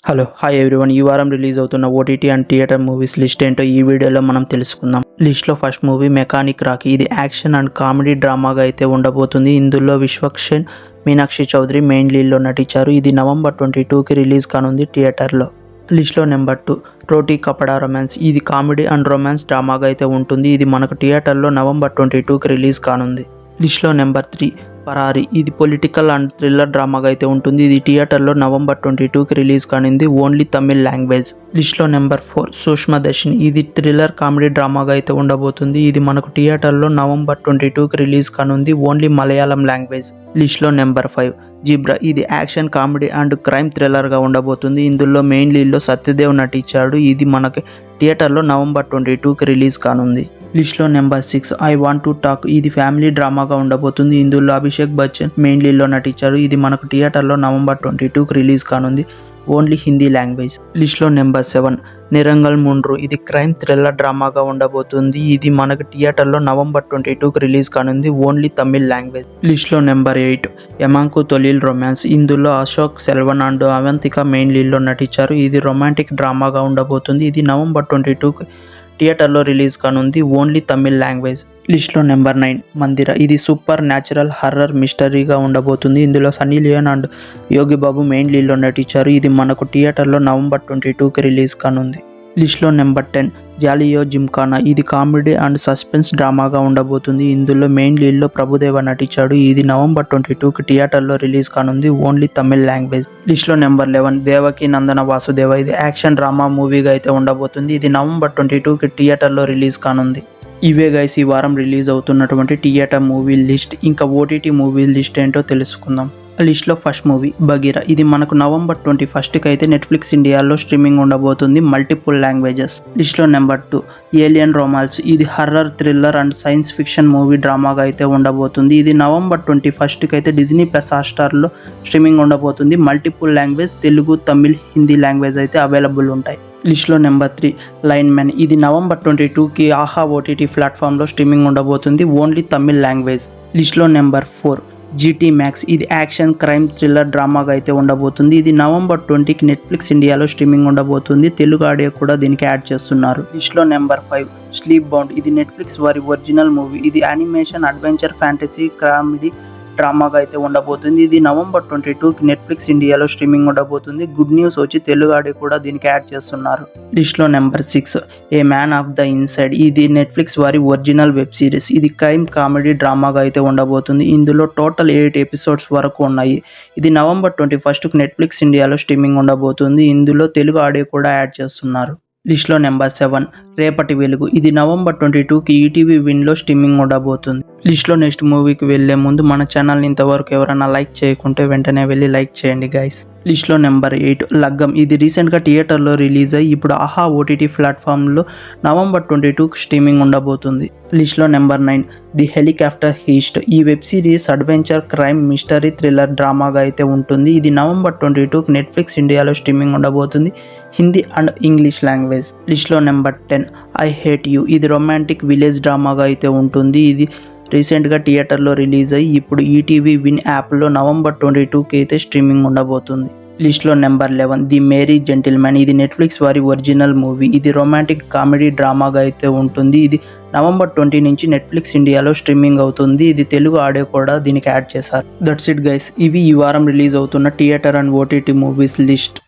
Hello hi everyone. ఈ వారం release అవుతున్న OTT and theatre movies list ఏంటో ఈ వీడియోలో మనం తెలుసుకుందాం. లిస్ట్లో ఫస్ట్ మూవీ మెకానిక్ రాకీ. ఇది యాక్షన్ అండ్ కామెడీ డ్రామాగా అయితే ఉండబోతుంది. ఇందులో విశ్వక్సేన్, మీనాక్షి చౌదరి మెయిన్ లీడ్లో నటించారు. ఇది November 22కి రిలీజ్ కానుంది థియేటర్లో. లిస్ట్లో నెంబర్ 2 రోటీ కపడా రొమాన్స్. ఇది కామెడీ అండ్ రొమాన్స్ డ్రామాగా అయితే ఉంటుంది. ఇది మనకు థియేటర్లో November 22కి రిలీజ్ కానుంది. లిస్ట్లో నెంబర్ 3 పరారీ. ఇది పొలిటికల్ అండ్ థ్రిల్లర్ డ్రామాగా అయితే ఉంటుంది. ఇది థియేటర్లో November 22కి రిలీజ్ కానుంది. Only Tamil language. లిస్ట్లో నెంబర్ 4 సూక్ష్మదర్శిని. ఇది థ్రిల్లర్ కామెడీ డ్రామాగా అయితే ఉండబోతుంది. ఇది మనకు థియేటర్లో November 22కి రిలీజ్ కానుంది. Only Malayalam language. లిస్ట్లో నెంబర్ 5 జిబ్రా. ఇది యాక్షన్ కామెడీ అండ్ క్రైమ్ థ్రిల్లర్గా ఉండబోతుంది. ఇందులో మెయిన్ లీడ్లో సత్యదేవ్ నటించాడు. ఇది మనకి థియేటర్లో November 22కి రిలీజ్ కానుంది. లిస్ట్లో number 6 I want to talk. ఇది ఫ్యామిలీ డ్రామాగా ఉండబోతుంది. ఇందులో అభిషేక్ బచ్చన్ మెయిన్ లీడ్లో నటించాడు. ఇది మనకు థియేటర్లో November 22కి రిలీజ్ కానుంది. Only Hindi language. లిస్ట్లో నెంబర్ 7 నిరంగల్ ముండ్రు. ఇది క్రైమ్ థ్రిల్లర్ డ్రామాగా ఉండబోతుంది. ఇది మనకు థియేటర్లో November 22కి రిలీజ్ కానుంది. Only Tamil language. లిస్ట్లో నెంబర్ 8 ఎమాంకు తొలిల్ రొమాన్స్. ఇందులో అశోక్ సెల్వన్ అండ్ అవంతిక మెయిన్ లీడ్లో నటించారు. ఇది రొమాంటిక్ డ్రామాగా ఉండబోతుంది. ఇది November 22కి థియేటర్లో రిలీజ్ కానుంది. Only Tamil language. లిస్ట్లో నెంబర్ 9 మందిర. ఇది సూపర్ న్యాచురల్ హర్రర్ మిస్టరీగా ఉండబోతుంది. ఇందులో Sunny Leone and Yogi Babu main లీడ్లో నటించారు. ఇది మనకు థియేటర్లో November 22కి రిలీజ్ కానుంది. లిస్ట్లో నెంబర్ 10 జాలియో జిమ్ఖానా. ఇది కామెడీ అండ్ సస్పెన్స్ డ్రామాగా ఉండబోతుంది. ఇందులో మెయిన్ లీడ్లో ప్రభుదేవ నటించాడు. ఇది November 22కి థియేటర్లో రిలీజ్ కానుంది. Only Tamil language. లిస్ట్లో నెంబర్ 11 దేవకి నందన వాసుదేవ. ఇది యాక్షన్ డ్రామా మూవీగా అయితే ఉండబోతుంది. ఇది November 22కి థియేటర్లో రిలీజ్ కానుంది. ఇవే గైస్ ఈ వారం రిలీజ్ అవుతున్నటువంటి థియేటర్ మూవీ లిస్ట్. ఇంకా ఓటీటీ మూవీ లిస్ట్ ఏంటో తెలుసుకుందాం. లిస్ట్లో ఫస్ట్ మూవీ బగీరా. ఇది మనకు November 21కి అయితే నెట్ఫ్లిక్స్ ఇండియాలో స్ట్రీమింగ్ ఉండబోతుంది. Multiple languages. లిస్ట్లో నెంబర్ 2 ఏలియన్ రొమాన్స్. ఇది horror thriller and science fiction movie డ్రామాగా అయితే ఉండబోతుంది. ఇది November 21కి అయితే డిజ్నీ ప్లస్ హాట్స్టార్లో స్ట్రీమింగ్ ఉండబోతుంది. Multiple language Telugu, Tamil, Hindi language అయితే అవైలబుల్ ఉంటాయి. లిస్ట్లో నెంబర్ 3 లైన్ మ్యాన్. ఇది November 22కి ఆహా ఓటీటీ ప్లాట్ఫామ్లో స్ట్రీమింగ్ ఉండబోతుంది. Only Tamil language. లిస్ట్లో నెంబర్ 4 జీటీ మ్యాక్స్. ఇది యాక్షన్ క్రైమ్ థ్రిల్లర్ డ్రామాగా అయితే ఉండబోతుంది. ఇది November 20కి నెట్ఫ్లిక్స్ ఇండియాలో స్ట్రీమింగ్ ఉండబోతుంది. తెలుగు ఆడియో కూడా దీనికి యాడ్ చేస్తున్నారు. లిస్ట్లో నెంబర్ 5 స్లీప్ బౌండ్. ఇది నెట్ఫ్లిక్స్ వారి ఒరిజినల్ మూవీ. ఇది యానిమేషన్ అడ్వెంచర్ ఫ్యాంటసీ కామెడీ డ్రామాగా అయితే ఉండబోతుంది. ఇది November 22కి నెట్ఫ్లిక్స్ ఇండియాలో స్ట్రీమింగ్ ఉండబోతుంది. గుడ్ న్యూస్ వచ్చి తెలుగు ఆడియో కూడా దీనికి యాడ్ చేస్తున్నారు. లిస్ట్లో number 6 A man of the inside. ఇది నెట్ఫ్లిక్స్ వారి ఒరిజినల్ వెబ్ సిరీస్. ఇది క్రైమ్ కామెడీ డ్రామాగా అయితే ఉండబోతుంది. ఇందులో టోటల్ 8 ఎపిసోడ్స్ వరకు ఉన్నాయి. ఇది November 21కి నెట్ఫ్లిక్స్ ఇండియాలో స్ట్రీమింగ్ ఉండబోతుంది. ఇందులో తెలుగు ఆడియో కూడా యాడ్ చేస్తున్నారు. లిస్ట్లో నెంబర్ 7 రేపటి వెలుగు. ఇది November 22కి ఈటీవీ విన్లో స్ట్రీమింగ్ ఉండబోతుంది. లిస్ట్లో నెక్స్ట్ మూవీకి వెళ్లే ముందు మన ఛానల్ని ఇంతవరకు ఎవరైనా లైక్ చేయకుంటే వెంటనే వెళ్ళి లైక్ చేయండి గైస్. లిస్ట్లో నెంబర్ 8 లగ్గం. ఇది రీసెంట్గా థియేటర్లో రిలీజ్ అయ్యి ఇప్పుడు ఆహా ఓటీటీ ప్లాట్ఫామ్లో November 22కి స్ట్రీమింగ్ ఉండబోతుంది. లిస్ట్లో నెంబర్ 9 ది హెలికాప్టర్ హీస్ట్. ఈ web series adventure crime mystery thriller డ్రామాగా అయితే ఉంటుంది. ఇది November 22కి నెట్ఫ్లిక్స్ ఇండియాలో స్ట్రీమింగ్ ఉండబోతుంది. Hindi and English language. లిస్ట్లో నెంబర్ 10 ఐ హేట్ యూ. ఇది రొమాంటిక్ విలేజ్ డ్రామాగా అయితే ఉంటుంది. ఇది రీసెంట్గా థియేటర్లో రిలీజ్ అయ్యి ఇప్పుడు ఈటీవీ విన్ యాప్లో November 22కి అయితే స్ట్రీమింగ్ ఉండబోతుంది. లిస్ట్లో నెంబర్ 11 ది మేరీ జెంటిల్మెన్. ఇది నెట్ఫ్లిక్స్ వారి ఒరిజినల్ మూవీ. ఇది రొమాంటిక్ కామెడీ డ్రామాగా అయితే ఉంటుంది. ఇది November 20 నుంచి నెట్ఫ్లిక్స్ ఇండియాలో స్ట్రీమింగ్ అవుతుంది. ఇది తెలుగు ఆడియో కూడా దీనికి యాడ్ చేశారు. That's it guys. ఇవి ఈ వారం రిలీజ్ అవుతున్న theatre and OTT movies list.